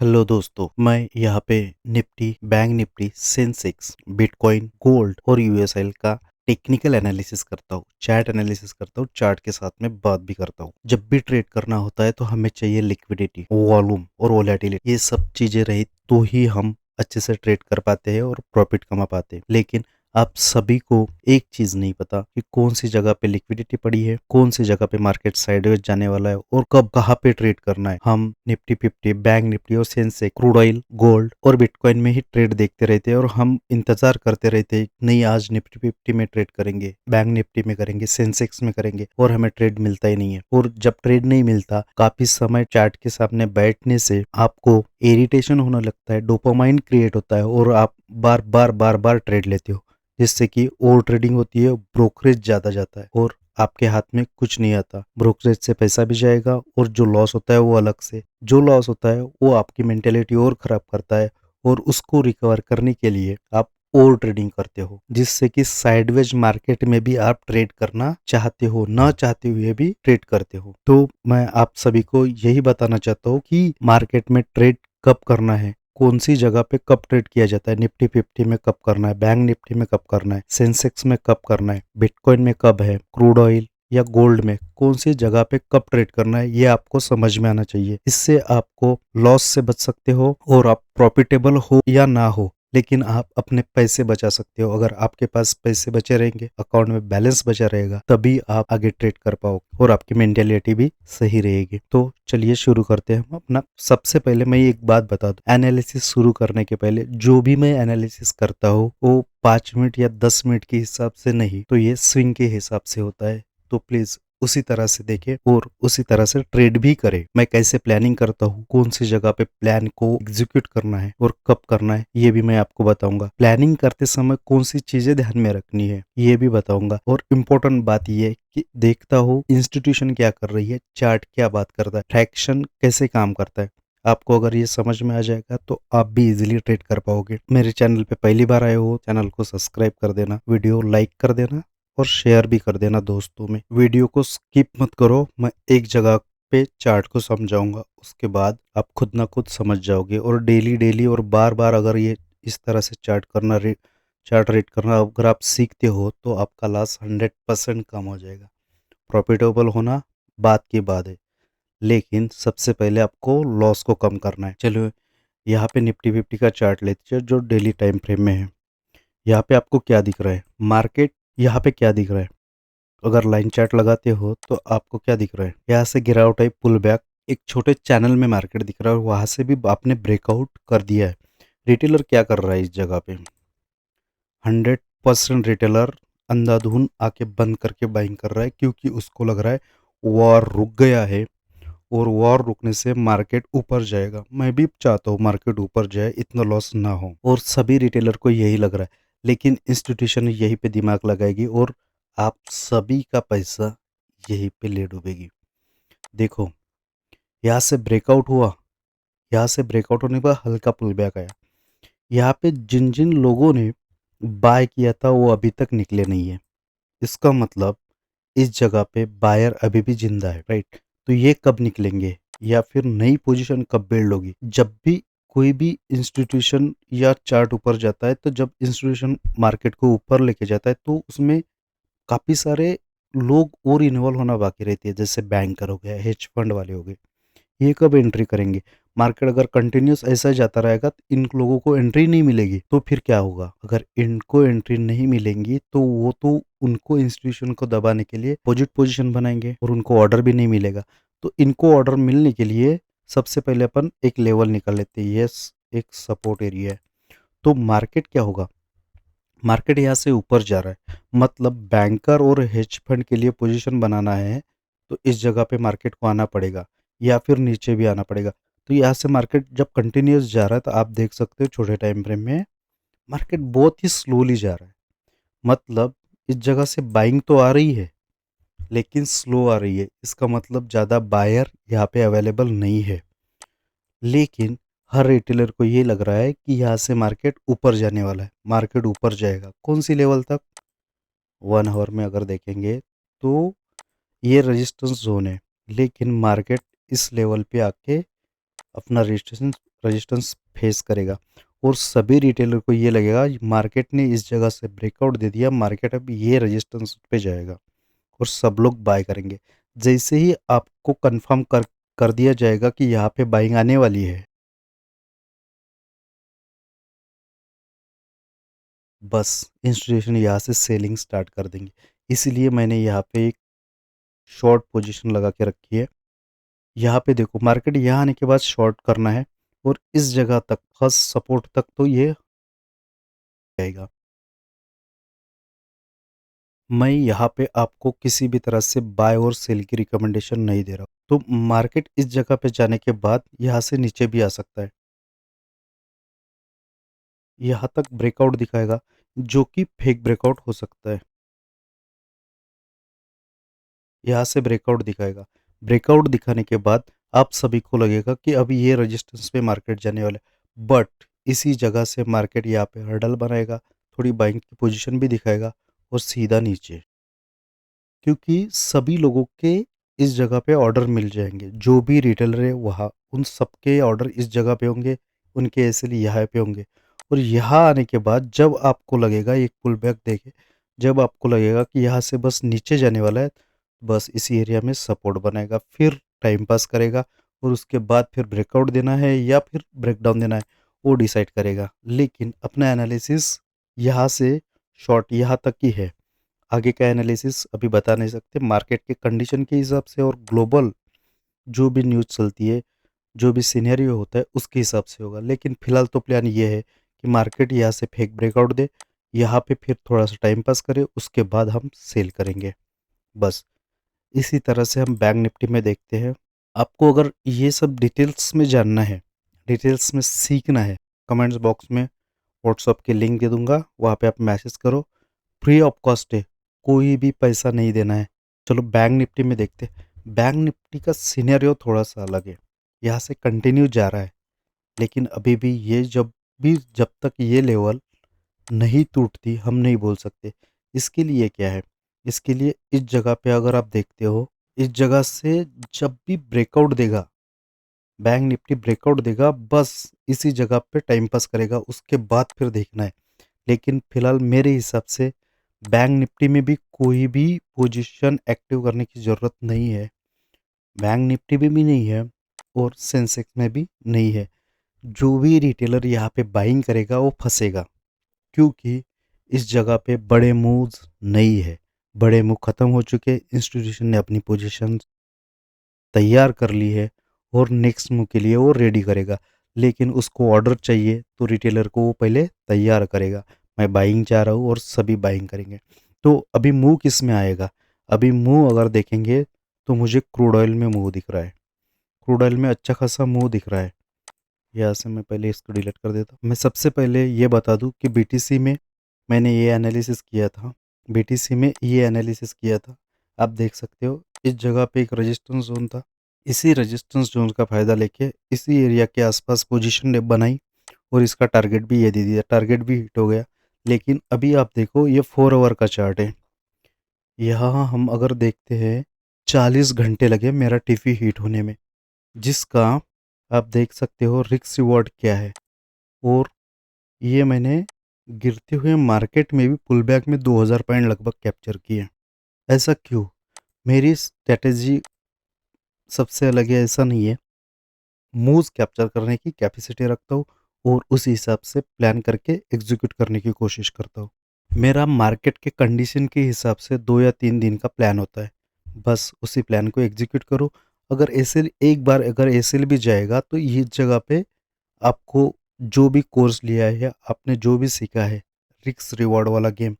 Hello दोस्तों, मैं यहाँ पे Nifty, bank Nifty, Sensex, bitcoin, gold और यूएसएल का टेक्निकल एनालिसिस करता हूँ, चार्ट एनालिसिस करता हूँ, चार्ट के साथ में बात भी करता हूँ। जब भी ट्रेड करना होता है तो हमें चाहिए लिक्विडिटी, वॉल्यूम और वोलेटिलिटी। ये सब चीजें रही तो ही हम अच्छे से ट्रेड कर पाते हैं और प्रॉफिट कमा पाते हैं। लेकिन आप सभी को एक चीज नहीं पता कि कौन सी जगह पे लिक्विडिटी पड़ी है, कौन सी जगह पे मार्केट साइडवेज जाने वाला है और कब कहाँ पे ट्रेड करना है। हम निफ्टी फिफ्टी, बैंक निफ्टी और सेंसेक्स, क्रूड ऑयल, गोल्ड और बिटकॉइन में ही ट्रेड देखते रहते हैं और हम इंतजार करते रहते हैं, नहीं आज निफ्टी फिफ्टी में ट्रेड करेंगे, बैंक निफ्टी में करेंगे, सेंसेक्स में करेंगे, और हमें ट्रेड मिलता ही नहीं है। और जब ट्रेड नहीं मिलता, काफी समय चार्ट के सामने बैठने से आपको इरिटेशन होने लगता है, डोपामाइन क्रिएट होता है और आप बार बार ट्रेड लेते हो, जिससे कि ओवर ट्रेडिंग होती है, ब्रोकरेज ज्यादा जाता है और आपके हाथ में कुछ नहीं आता। ब्रोकरेज से पैसा भी जाएगा और जो लॉस होता है वो अलग से। जो लॉस होता है वो आपकी मेंटेलिटी और खराब करता है और उसको रिकवर करने के लिए आप ओवर ट्रेडिंग करते हो, जिससे कि साइडवेज मार्केट में भी आप ट्रेड करना चाहते हो, ना चाहते हुए भी ट्रेड करते हो। तो मैं आप सभी को यही बताना चाहता हूँ कि मार्केट में ट्रेड कब करना है, कौन सी जगह पे कब ट्रेड किया जाता है, निफ्टी फिफ्टी में कब करना है, बैंक निफ्टी में कब करना है, सेंसेक्स में कब करना है, बिटकॉइन में कब है, क्रूड ऑयल या गोल्ड में कौन सी जगह पे कब ट्रेड करना है, ये आपको समझ में आना चाहिए। इससे आपको लॉस से बच सकते हो और आप प्रॉफिटेबल हो या ना हो, लेकिन आप अपने पैसे बचा सकते हो। अगर आपके पास पैसे बचे रहेंगे, अकाउंट में बैलेंस बचा रहेगा, तभी आप आगे ट्रेड कर पाओगे और आपकी मेंटेलिटी भी सही रहेगी। तो चलिए शुरू करते हैं हम अपना। सबसे पहले मैं एक बात बता दूं, एनालिसिस शुरू करने के पहले जो भी मैं एनालिसिस करता हूँ वो 5 मिनट या 10 मिनट के हिसाब से नहीं, तो ये स्विंग के हिसाब से होता है। तो प्लीज उसी तरह से देखें और उसी तरह से ट्रेड भी करें। मैं कैसे प्लानिंग करता हूँ, कौन सी जगह पे प्लान को एग्जीक्यूट करना है और कब करना है, ये भी मैं आपको बताऊंगा। प्लानिंग करते समय कौन सी चीजें ध्यान में रखनी है, ये भी बताऊंगा। और इम्पोर्टेंट बात ये है कि देखता हूँ इंस्टीट्यूशन क्या कर रही है, चार्ट क्या बात करता है, ट्रैक्शन कैसे काम करता है। आपको अगर ये समझ में आ जाएगा तो आप भी इजीली ट्रेड कर पाओगे। मेरे चैनल पे पहली बार आए हो, चैनल को सब्सक्राइब कर देना, वीडियो लाइक कर देना और शेयर भी कर देना दोस्तों में। वीडियो को स्किप मत करो, मैं एक जगह पे चार्ट को समझाऊंगा, उसके बाद आप खुद ना खुद समझ जाओगे। और डेली डेली और बार बार अगर ये इस तरह से चार्ट रीड करना अगर आप सीखते हो तो आपका लॉस 100% कम हो जाएगा। प्रॉफिटेबल होना बात की बात है, लेकिन सबसे पहले आपको लॉस को कम करना है। चलो यहाँ पे निफ्टी फिफ्टी का चार्ट लेते हैं जो डेली टाइम फ्रेम में है। यहाँ पे आपको क्या दिख रहा है, मार्केट यहाँ पे क्या दिख रहा है। अगर लाइन चार्ट लगाते हो तो आपको क्या दिख रहा है, यहाँ से गिरावट आई, पुल बैक, एक छोटे चैनल में मार्केट दिख रहा है और वहां से भी आपने ब्रेकआउट कर दिया है। रिटेलर क्या कर रहा है इस जगह पे, 100% रिटेलर अंधाधुन आके बंद करके बाइंग कर रहा है, क्योंकि उसको लग रहा है वॉर रुक गया है और वॉर रुकने से मार्केट ऊपर जाएगा। मैं भी चाहता हूँ मार्केट ऊपर जाए, इतना लॉस ना हो, और सभी रिटेलर को यही लग रहा है। लेकिन इंस्टीट्यूशन यही पे दिमाग लगाएगी और आप सभी का पैसा यही पे ले डूबेगी। देखो यहाँ से ब्रेकआउट हुआ, यहाँ से ब्रेकआउट होने पर हल्का पुल बैक आया। यहाँ पे जिन जिन लोगों ने बाय किया था वो अभी तक निकले नहीं है, इसका मतलब इस जगह पे बायर अभी भी जिंदा है, राइट। तो ये कब निकलेंगे या फिर नई पोजीशन कब बिल्ड होगी, जब भी कोई भी इंस्टीट्यूशन या चार्ट ऊपर जाता है। तो जब इंस्टीट्यूशन मार्केट को ऊपर लेके जाता है तो उसमें काफी सारे लोग और इन्वॉल्व होना बाकी रहती है, जैसे बैंकर हो गया, हेज फंड वाले हो गए। ये कब एंट्री करेंगे, मार्केट अगर कंटिन्यूस ऐसा जाता रहेगा तो इन लोगों को एंट्री नहीं मिलेगी, तो फिर क्या होगा। अगर इनको एंट्री नहीं मिलेंगी तो वो तो उनको इंस्टीट्यूशन को दबाने के लिए पोजिट पोजीशन बनाएंगे और उनको ऑर्डर भी नहीं मिलेगा। तो इनको ऑर्डर मिलने के लिए सबसे पहले अपन एक लेवल निकाल लेते हैं, यस एक सपोर्ट एरिया है। तो मार्केट क्या होगा, मार्केट यहाँ से ऊपर जा रहा है, मतलब बैंकर और हेज फंड के लिए पोजीशन बनाना है तो इस जगह पे मार्केट को आना पड़ेगा या फिर नीचे भी आना पड़ेगा। तो यहाँ से मार्केट जब कंटिन्यूस जा रहा है तो आप देख सकते हो छोटे टाइम फ्रेम में मार्केट बहुत ही स्लोली जा रहा है। मतलब इस जगह से बाइंग तो आ रही है लेकिन स्लो आ रही है, इसका मतलब ज़्यादा बायर यहाँ पे अवेलेबल नहीं है। लेकिन हर रिटेलर को ये लग रहा है कि यहाँ से मार्केट ऊपर जाने वाला है, मार्केट ऊपर जाएगा कौन सी लेवल तक, 1 आवर में अगर देखेंगे तो ये रेजिस्टेंस जोन है। लेकिन मार्केट इस लेवल पे आके अपना रजिस्ट्रेशन रेजिस्टेंस फेस करेगा और सभी रिटेलर को ये लगेगा मार्केट ने इस जगह से ब्रेकआउट दे दिया, मार्केट अब ये रेजिस्टेंस पे जाएगा और सब लोग बाय करेंगे। जैसे ही आपको कंफर्म कर दिया जाएगा कि यहाँ पे बाइंग आने वाली है, बस इंस्टीट्यूशन यहाँ से सेलिंग स्टार्ट कर देंगे। इसीलिए मैंने यहाँ पे एक शॉर्ट पोजीशन लगा के रखी है। यहाँ पे देखो मार्केट यहाँ आने के बाद शॉर्ट करना है और इस जगह तक फर्स्ट सपोर्ट तक तो ये आएगा। मैं यहाँ पे आपको किसी भी तरह से बाय और सेल की रिकमेंडेशन नहीं दे रहा। तो मार्केट इस जगह पे जाने के बाद यहाँ से नीचे भी आ सकता है। यहाँ तक ब्रेकआउट दिखाएगा जो कि फेक ब्रेकआउट हो सकता है। यहाँ से ब्रेकआउट दिखाएगा। ब्रेकआउट दिखाने के बाद आप सभी को लगेगा कि अभी ये रेजिस्टेंस पे मार्केट जाने वाला है। बट इसी जगह से मार्केट यहाँ पे हर्डल बनाएगा, थोड़ी बाइंग की पोजीशन भी दिखाएगा और सीधा नीचे। क्योंकि सभी लोगों के इस जगह पे ऑर्डर मिल जाएँगे। जो भी रिटेलर है वहाँ उन सबके ऑर्डर इस जगह पे होंगे, उनके इसलिए यहाँ पे होंगे। और यहाँ आने के बाद जब आपको लगेगा एक पुल बैक देके, जब आपको लगेगा कि यहाँ से बस नीचे जाने वाला है, बस इसी एरिया में सपोर्ट बनाएगा। फिर टाइम पास करेगा और उसके बाद फिर ब्रेकआउट देना है या फिर ब्रेकडाउन देना है, वो डिसाइड करेगा। लेकिन अपना एनालिसिस यहाँ से शॉर्ट यहाँ तक ही है। आगे का एनालिसिस अभी बता नहीं सकते, मार्केट के कंडीशन के हिसाब से और ग्लोबल जो भी न्यूज़ चलती है, जो भी सिनेरियो होता है उसके हिसाब से होगा। लेकिन फिलहाल तो प्लान ये है कि मार्केट यहाँ से फेक ब्रेकआउट दे, यहाँ पे फिर थोड़ा सा टाइम पास करे, उसके बाद हम सेल करेंगे। बस इसी तरह से हम बैंक निफ्टी में देखते हैं। आपको अगर ये सब डिटेल्स में जानना है, डिटेल्स में सीखना है, कमेंट्स बॉक्स में व्हाट्सअप के लिंक दे दूंगा, वहाँ पे आप मैसेज करो। फ्री ऑफ कॉस्ट है, कोई भी पैसा नहीं देना है। चलो बैंक निफ्टी में देखते हैं। बैंक निफ्टी का सिनेरियो थोड़ा सा अलग है। यहाँ से कंटिन्यू जा रहा है, लेकिन अभी भी ये जब तक ये लेवल नहीं टूटती हम नहीं बोल सकते। इसके लिए क्या है, इसके लिए इस जगह पे अगर आप देखते हो, इस जगह से जब भी ब्रेकआउट देगा, बैंक निफ्टी ब्रेकआउट देगा, बस इसी जगह पे टाइम पास करेगा, उसके बाद फिर देखना है। लेकिन फिलहाल मेरे हिसाब से बैंक निफ्टी में भी कोई भी पोजीशन एक्टिव करने की ज़रूरत नहीं है। बैंक निफ्टी में भी नहीं है और सेंसेक्स में भी नहीं है। जो भी रिटेलर यहाँ पे बाइंग करेगा वो फंसेगा, क्योंकि इस जगह पे बड़े मूव्स नहीं है। बड़े मूव खत्म हो चुके, इंस्टीट्यूशन ने अपनी पोजीशन तैयार कर ली है और नेक्स्ट मूव के लिए वो रेडी करेगा। लेकिन उसको ऑर्डर चाहिए तो रिटेलर को वो पहले तैयार करेगा। मैं बाइंग चाह रहा हूँ और सभी बाइंग करेंगे। तो अभी मूव किस में आएगा? अभी मूव अगर देखेंगे तो मुझे क्रूड ऑयल में मूव दिख रहा है। क्रूड ऑयल में अच्छा खासा मूव दिख रहा है। यहाँ से मैं पहले इसको डिलीट कर देता हूँ। मैं सबसे पहले ये बता दूँ कि बीटीसी में मैंने ये एनालिसिस किया था। बीटीसी में ये एनालिसिस किया था। आप देख सकते हो इस जगह पे एक रेजिस्टेंस जोन था। इसी रेजिस्टेंस जोन का फ़ायदा लेके इसी एरिया के आसपास पोजीशन ने बनाई और इसका टारगेट भी ये दे दिया, टारगेट भी हिट हो गया। लेकिन अभी आप देखो ये 4 आवर का चार्ट है। यहाँ हम अगर देखते हैं 40 घंटे लगे मेरा टीपी हिट होने में, जिसका आप देख सकते हो रिस्क रिवॉर्ड क्या है। और ये मैंने गिरते हुए मार्केट में भी पुल बैक में 2000 पॉइंट लगभग कैप्चर किए। ऐसा क्यों? मेरी स्ट्रेटेजी सबसे अलग है, ऐसा नहीं है। मूव्स कैप्चर करने की कैपेसिटी रखता हूँ और उसी हिसाब से प्लान करके एग्जीक्यूट करने की कोशिश करता हूँ। मेरा मार्केट के कंडीशन के हिसाब से 2 या 3 दिन का प्लान होता है। बस उसी प्लान को एग्जीक्यूट करो। अगर ऐसे एक बार अगर ऐसे भी जाएगा तो ये जगह पे आपको जो भी कोर्स लिया है या आपने जो भी सीखा है रिस्क रिवॉर्ड वाला गेम,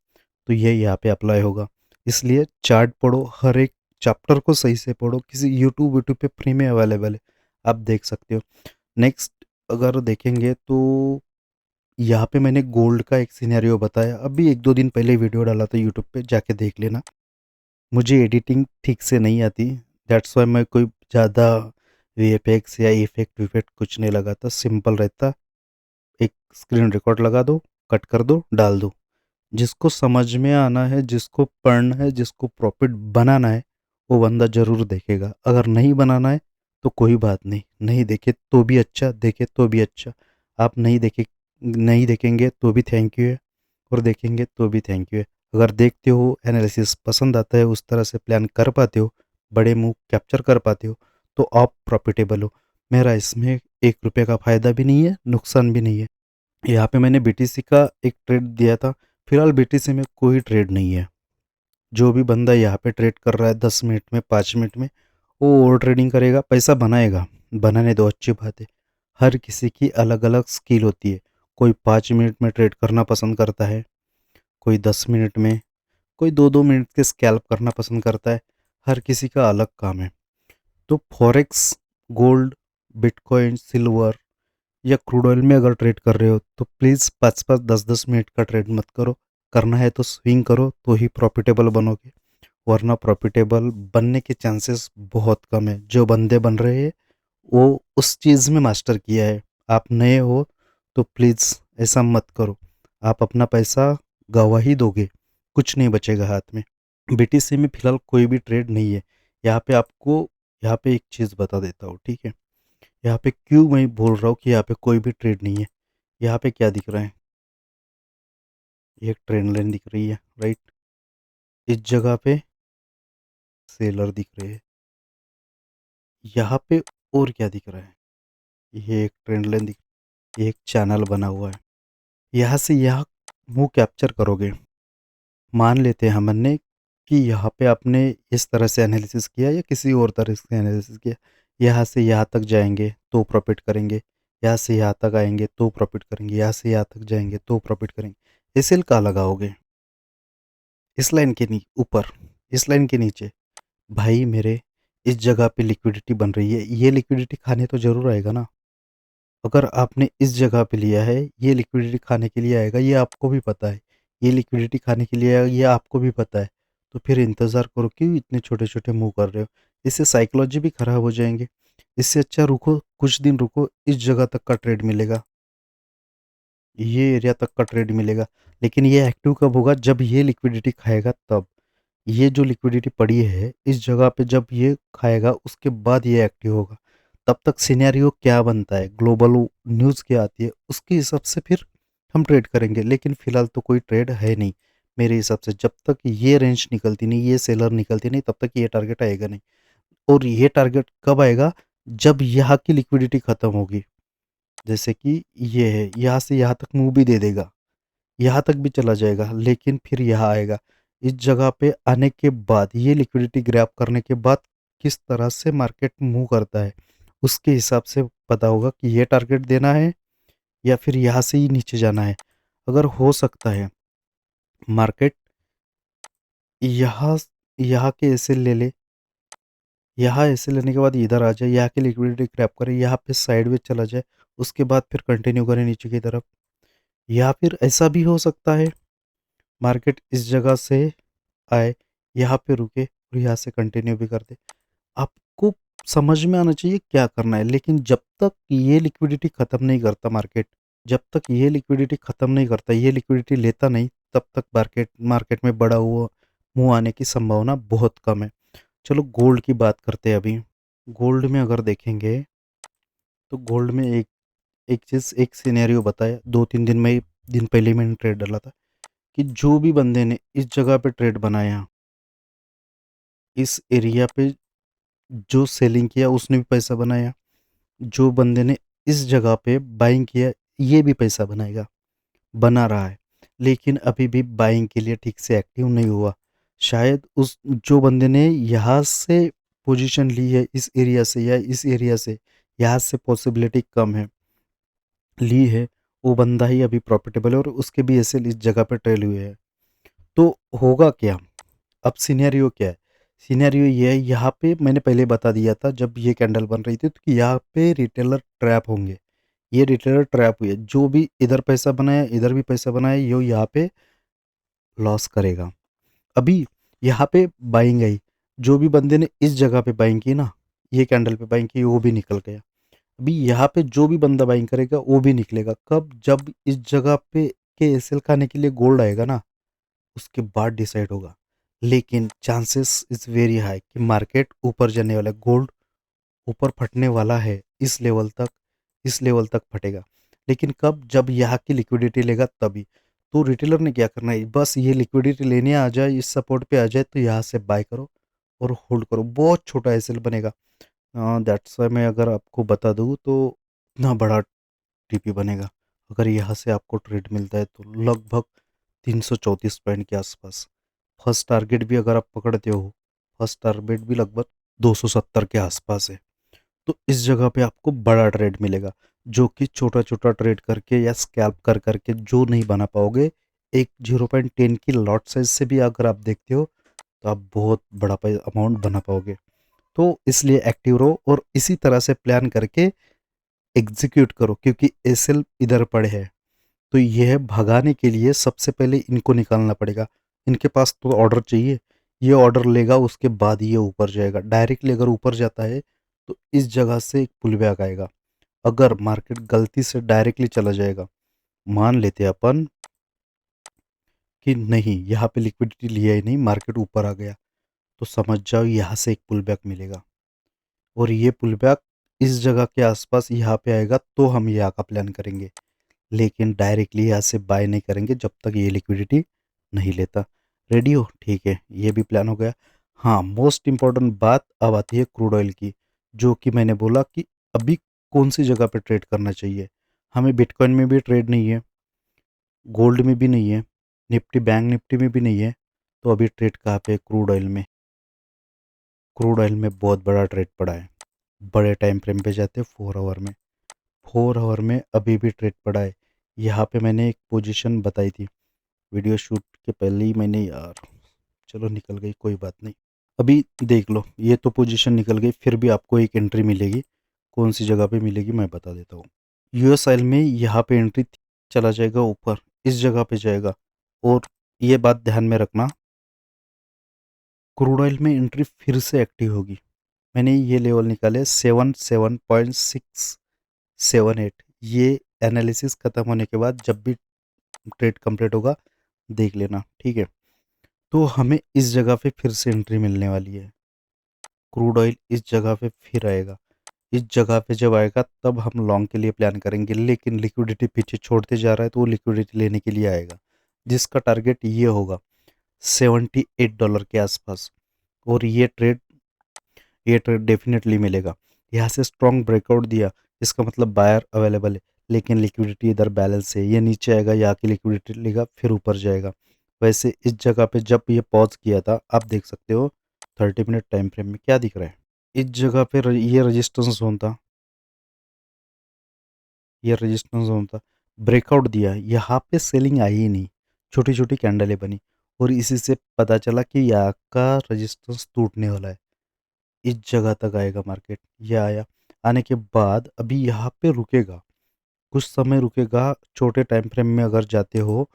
तो ये यहाँ पे अप्लाई होगा। इसलिए चार्ट पढ़ो, हर एक चैप्टर को सही से पढ़ो। किसी यूट्यूब यूट्यूब पे फ्री में अवेलेबल है, आप देख सकते हो। नेक्स्ट अगर देखेंगे तो यहाँ पे मैंने गोल्ड का एक सिनेरियो बताया, अभी 1-2 दिन पहले वीडियो डाला था यूट्यूब पे, जाके देख लेना। मुझे एडिटिंग ठीक से नहीं आती, दैट्स वाई मैं कोई ज़्यादा वीएफएक्स या इफेक्ट विफेक्ट कुछ नहीं लगाता, सिंपल रहता। एक स्क्रीन रिकॉर्ड लगा दो, कट कर दो, डाल दो। जिसको समझ में आना है, जिसको पढ़ना है, जिसको प्रॉफिट बनाना है, वो बंदा ज़रूर देखेगा। अगर नहीं बनाना है तो कोई बात नहीं, नहीं देखे तो भी अच्छा, देखे तो भी अच्छा। आप नहीं देखेंगे तो भी थैंक यू है, और देखेंगे तो भी थैंक यू है। अगर देखते हो, एनालिसिस पसंद आता है, उस तरह से प्लान कर पाते हो, बड़े मूव कैप्चर कर पाते हो, तो आप प्रॉफिटेबल हो। मेरा इसमें 1 रुपये का फ़ायदा भी नहीं है, नुकसान भी नहीं है। यहाँ पे मैंने बीटीसी का एक ट्रेड दिया था, फिलहाल बीटीसी में कोई ट्रेड नहीं है। जो भी बंदा यहाँ पे ट्रेड कर रहा है 10 मिनट में, 5 मिनट में, वो ओवर ट्रेडिंग करेगा, पैसा बनाएगा, बनाने दो, अच्छी बात है। हर किसी की अलग-अलग स्किल होती है। कोई 5 मिनट में ट्रेड करना पसंद करता है, कोई 10 मिनट में, कोई 2-2 मिनट के स्कैल्प करना पसंद करता है। हर किसी का अलग काम है। तो फॉरेक्स, गोल्ड, बिटकॉइन, सिल्वर या क्रूड ऑयल में अगर ट्रेड कर रहे हो तो प्लीज़ 5-5, 10-10 मिनट का ट्रेड मत करो। करना है तो स्विंग करो, तो ही प्रॉफिटेबल बनोगे, वरना प्रॉफिटेबल बनने के चांसेस बहुत कम है। जो बंदे बन रहे हैं वो उस चीज़ में मास्टर किया है। आप नए हो तो प्लीज़ ऐसा मत करो। आप अपना पैसा गँवा ही दोगे, कुछ नहीं बचेगा हाथ में। बीटीसी में फ़िलहाल कोई भी ट्रेड नहीं है। यहाँ पे आपको यहाँ पे एक चीज़ बता देता हूँ, ठीक है? यहाँ पे क्यों मैं बोल रहा हूँ कि यहाँ पे कोई भी ट्रेड नहीं है। यहाँ पे क्या दिख रहा है? ये एक ट्रेंड लाइन दिख रही है, राइट? इस जगह पे सेलर दिख रहे हैं। यहाँ पे और क्या दिख रहा है? ये एक ट्रेंड लाइन दिख, ये एक चैनल बना हुआ है। यहाँ से यहाँ मुँह कैप्चर करोगे। मान लेते हैं हमन ने कि यहाँ पे आपने इस तरह से एनालिसिस किया या किसी और तरह से एनालिसिस किया। यहाँ से यहाँ तक जाएँगे तो प्रॉफ़िट करेंगे, यहाँ से यहाँ तक आएँगे तो प्रॉफ़िट करेंगे, यहाँ से यहाँ तक जाएँगे तो प्रॉफ़िट करेंगे। एसएल कहाँ लगाओगे? इस लाइन के ऊपर, इस लाइन के नीचे। भाई मेरे, इस जगह पे लिक्विडिटी बन रही है, ये लिक्विडिटी खाने तो ज़रूर आएगा ना। अगर आपने इस जगह पे लिया है, ये लिक्विडिटी खाने के लिए आएगा, ये आपको भी पता है। ये लिक्विडिटी खाने के लिए आएगा, ये आपको भी पता है। तो फिर इंतज़ार करो, क्यों इतने छोटे-छोटे मूव कर रहे हो? इससे साइकोलॉजी भी खराब हो जाएँगे। इससे अच्छा रुको, कुछ दिन रुको, इस जगह तक का ट्रेड मिलेगा, ये एरिया तक का ट्रेड मिलेगा। लेकिन ये एक्टिव कब होगा? जब ये लिक्विडिटी खाएगा तब। ये जो लिक्विडिटी पड़ी है, इस जगह पे जब ये खाएगा, उसके बाद ये एक्टिव होगा। तब तक सिनेरियो क्या बनता है, ग्लोबल न्यूज़ क्या आती है, उसके हिसाब से फिर हम ट्रेड करेंगे। लेकिन फ़िलहाल तो कोई ट्रेड है नहीं मेरे हिसाब से। जब तक ये रेंज निकलती नहीं, ये सेलर निकलती नहीं, तब तक ये टारगेट आएगा नहीं। और ये टारगेट कब आएगा? जब यहाँ की लिक्विडिटी खत्म होगी। जैसे कि ये है, यहाँ से यहाँ तक मूव भी दे देगा, यहाँ तक भी चला जाएगा, लेकिन फिर यहाँ आएगा। इस जगह पे आने के बाद, ये लिक्विडिटी ग्रैब करने के बाद किस तरह से मार्केट मूव करता है, उसके हिसाब से पता होगा कि ये टारगेट देना है या फिर यहाँ से ही नीचे जाना है। अगर हो सकता है मार्केट यहाँ यहाँ के ऐसे ले ले, यहाँ ऐसे लेने के बाद इधर आ जाए, यहाँ की लिक्विडिटी ग्रैब करे, यहाँ पे साइडवेज चला जाए, उसके बाद फिर कंटिन्यू करे नीचे की तरफ। या फिर ऐसा भी हो सकता है मार्केट इस जगह से आए, यहाँ पे रुके और यहाँ से कंटिन्यू भी कर दे। आपको समझ में आना चाहिए क्या करना है। लेकिन जब तक ये लिक्विडिटी ख़त्म नहीं करता मार्केट, जब तक ये लिक्विडिटी ख़त्म नहीं करता, ये लिक्विडिटी लेता नहीं, तब तक मार्केट मार्केट में बड़ा हुआ मुँह आने की संभावना बहुत कम है। चलो गोल्ड की बात करते हैं अभी। गोल्ड में अगर देखेंगे तो गोल्ड में एक एक चीज़, एक सिनेरियो बताया 2-3 दिन पहले मैंने ट्रेड डाला था कि जो भी बंदे ने इस जगह पे ट्रेड बनाया, इस एरिया पे जो सेलिंग किया उसने भी पैसा बनाया। जो बंदे ने इस जगह पे बाइंग किया, ये भी पैसा बनाएगा, बना रहा है। लेकिन अभी भी बाइंग के लिए ठीक से एक्टिव नहीं हुआ। शायद उस जो बंदे ने यहाँ से पोजीशन ली है, इस एरिया से या इस एरिया से, यहाँ से पॉसिबिलिटी कम है, ली है, वो बंदा ही अभी प्रॉफिटेबल है और उसके भी ऐसे इस जगह पे ट्रेल हुए हैं। तो होगा क्या? अब सिनेरियो क्या है? सिनेरियो ये है, यहाँ पे मैंने पहले बता दिया था जब ये कैंडल बन रही थी, तो कि यहाँ पे रिटेलर ट्रैप होंगे। ये रिटेलर ट्रैप हुए, जो भी इधर पैसा बनाया, इधर भी पैसा बनाया, यो यहाँ पे लॉस करेगा। अभी यहाँ पे बाइंग आई, जो भी बंदे ने इस जगह पे बाइंग की ना, ये कैंडल पे बाइंग की, वो भी निकल गया। अभी यहाँ पे जो भी बंदा बाइंग करेगा वो भी निकलेगा। कब? जब इस जगह पे के एसएल खाने के लिए गोल्ड आएगा ना, उसके बाद डिसाइड होगा। लेकिन चांसेस इज़ वेरी हाई कि मार्केट ऊपर जाने वाला है, गोल्ड ऊपर फटने वाला है, इस लेवल तक फटेगा। लेकिन कब? जब यहाँ की लिक्विडिटी लेगा तभी। तो रिटेलर ने क्या करना है, बस ये लिक्विडिटी लेने आ जाए, इस सपोर्ट पे आ जाए तो यहाँ से बाय करो और होल्ड करो। बहुत छोटा एसएल बनेगा। दैट्स वाई मैं अगर आपको बता दूँ तो इतना बड़ा टीपी बनेगा। अगर यहाँ से आपको ट्रेड मिलता है तो लगभग 334 पॉइंट के आसपास। फर्स्ट टारगेट भी अगर आप पकड़ते हो, फर्स्ट टारगेट भी लगभग 270 के आसपास है। तो इस जगह पे आपको बड़ा ट्रेड मिलेगा, जो कि छोटा छोटा ट्रेड करके या स्कैल्प कर करके जो नहीं बना पाओगे। एक 0.10 की लॉट साइज से भी अगर आप देखते हो तो आप बहुत बड़ा अमाउंट बना पाओगे। तो इसलिए एक्टिव रहो और इसी तरह से प्लान करके एग्जीक्यूट करो, क्योंकि एसएल इधर पड़े हैं। तो यह भगाने के लिए सबसे पहले इनको निकालना पड़ेगा। इनके पास तो ऑर्डर चाहिए, ये ऑर्डर लेगा उसके बाद ये ऊपर जाएगा। डायरेक्टली अगर ऊपर जाता है तो इस जगह से एक पुल बैक आएगा। अगर मार्केट गलती से डायरेक्टली चला जाएगा, मान लेते हैं अपन कि नहीं यहाँ पे लिक्विडिटी लिया ही नहीं, मार्केट ऊपर आ गया, तो समझ जाओ यहाँ से एक पुल बैक मिलेगा। और ये पुल बैक इस जगह के आसपास यहाँ पे आएगा तो हम यहाँ का प्लान करेंगे। लेकिन डायरेक्टली यहाँ से बाय नहीं करेंगे जब तक ये लिक्विडिटी नहीं लेता। रेडी हो? ठीक है, ये भी प्लान हो गया। हाँ, मोस्ट इम्पॉर्टेंट बात अब आती है क्रूड ऑयल की, जो कि मैंने बोला कि अभी कौन सी जगह पे ट्रेड करना चाहिए। हमें बिटकॉइन में भी ट्रेड नहीं है, गोल्ड में भी नहीं है, निफ्टी बैंक निफ्टी में भी नहीं है। तो अभी ट्रेड कहाँ पे है? क्रूड ऑयल में। क्रूड ऑयल में बहुत बड़ा ट्रेड पड़ा है। बड़े टाइम फ्रेम पे जाते हैं 4 आवर में। 4 आवर में अभी भी ट्रेड पड़ा है। यहाँ पे मैंने एक पोजीशन बताई थी वीडियो शूट के पहले ही मैंने, यार चलो निकल गई, कोई बात नहीं। अभी देख लो, ये तो पोजीशन निकल गई, फिर भी आपको एक एंट्री मिलेगी। कौन सी जगह पे मिलेगी मैं बता देता हूँ। यूएस ऑयल में यहाँ पे एंट्री चला जाएगा ऊपर, इस जगह पे जाएगा। और ये बात ध्यान में रखना, क्रूड ऑयल में एंट्री फिर से एक्टिव होगी। मैंने ये लेवल निकाले 77.678। ये एनालिसिस खत्म होने के बाद जब भी ट्रेड कंप्लीट होगा देख लेना, ठीक है। तो हमें इस जगह पे फिर से एंट्री मिलने वाली है। क्रूड ऑयल इस जगह पे फिर आएगा। इस जगह पे जब आएगा तब हम लॉन्ग के लिए प्लान करेंगे। लेकिन लिक्विडिटी पीछे छोड़ते जा रहा है तो वो लिक्विडिटी लेने के लिए आएगा, जिसका टारगेट ये होगा $78 के आसपास। और ये ट्रेड डेफिनेटली मिलेगा। यहाँ से स्ट्रॉन्ग ब्रेकआउट दिया, इसका मतलब बायर अवेलेबल है। लेकिन लिक्विडिटी इधर बैलेंस है, ये नीचे आएगा, यहाँ की लिक्विडिटी लेगा फिर ऊपर जाएगा। वैसे इस जगह पे जब ये पॉज किया था, आप देख सकते हो 30 मिनट टाइम फ्रेम में क्या दिख रहा है। इस जगह पे ये रेजिस्टेंस जोन था, ये रेजिस्टेंस जोन था। ब्रेकआउट दिया, यहाँ पे सेलिंग आई ही नहीं, छोटी छोटी कैंडलें बनी। और इसी से पता चला कि यहाँ का रेजिस्टेंस टूटने वाला है। इस जगह तक आएगा मार्केट, ये आया। आने के बाद अभी यहाँ पे रुकेगा, कुछ समय रुकेगा। छोटे टाइम फ्रेम में अगर जाते हो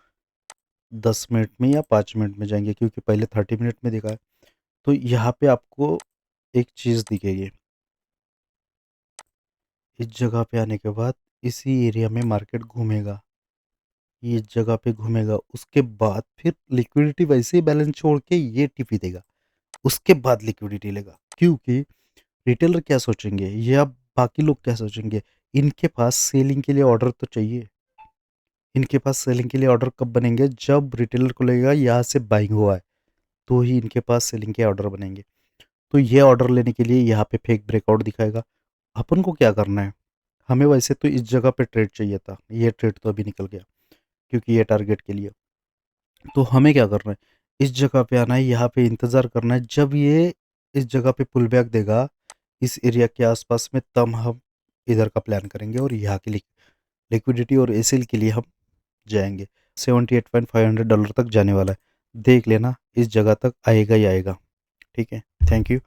10 मिनट में या 5 मिनट में जाएंगे, क्योंकि पहले 30 मिनट में देखा है। तो यहाँ पे आपको एक चीज़ दिखेगी। इस जगह पे आने के बाद इसी एरिया में मार्केट घूमेगा, ये इस जगह पे घूमेगा। उसके बाद फिर लिक्विडिटी वैसे ही बैलेंस छोड़ के ये टिपी देगा, उसके बाद लिक्विडिटी लेगा। क्योंकि रिटेलर क्या सोचेंगे या बाकी लोग क्या सोचेंगे, इनके पास सेलिंग के लिए ऑर्डर तो चाहिए। इनके पास सेलिंग के लिए ऑर्डर कब बनेंगे? जब रिटेलर को लगेगा यहाँ से बाइंग हुआ है, तो ही इनके पास सेलिंग के ऑर्डर बनेंगे। तो ये ऑर्डर लेने के लिए यहाँ पे फेक ब्रेकआउट दिखाएगा। अपन को क्या करना है, हमें वैसे तो इस जगह पे ट्रेड चाहिए था, ये ट्रेड तो अभी निकल गया क्योंकि ये टारगेट के लिए। तो हमें क्या करना है, इस जगह पे आना है, यहाँ पे इंतज़ार करना है। जब ये इस जगह पे पुल बैक देगा इस एरिया के आसपास में, तब हम इधर का प्लान करेंगे और यहाँ की लिक्विडिटी और एसएल के लिए हम जाएंगे। $78,500 तक जाने वाला है, देख लेना इस जगह तक आएगा ही आएगा। ठीक है, थैंक यू।